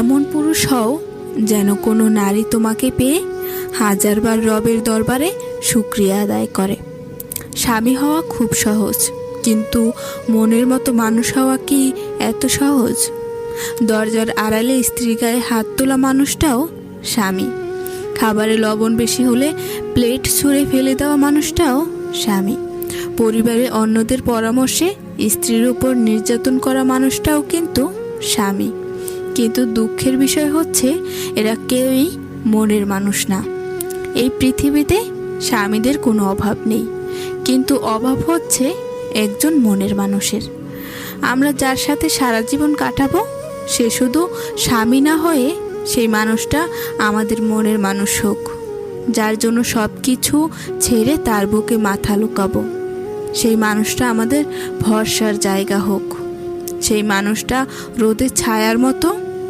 এমন পুরুষ হও যেন কোনো নারী তোমাকে পেয়ে হাজারবার রবের দরবারে শুকরিয়া আদায় করে। স্বামী হওয়া খুব সহজ, কিন্তু মনের মতো মানুষ হওয়া কি এত সহজ? দরজার আড়ালে স্ত্রীর গায়ে হাত তোলা মানুষটাও স্বামী। খাবারে লবণ বেশি হলে প্লেট ছুঁড়ে ফেলে দেওয়া মানুষটাও স্বামী। পরিবারে অন্যদের পরামর্শে স্ত্রীর উপর নির্যাতন করা মানুষটাও কিন্তু স্বামী। কিন্তু দুঃখের বিষয় হচ্ছে এরা কেউই মনের মানুষ না। এই পৃথিবীতে স্বামীদের কোনো অভাব নেই, কিন্তু অভাব হচ্ছে একজন মনের মানুষের। আমরা যার সাথে সারা জীবন কাটাবো সে শুধু স্বামী না হয়ে সেই মানুষটা আমাদের মনের মানুষ হোক, যার জন্য সব কিছু ছেড়ে তার বুকে মাথা লুকাবো। সেই মানুষটা আমাদের ভরসার জায়গা হোক। সেই মানুষটা রোদের ছায়ার মতো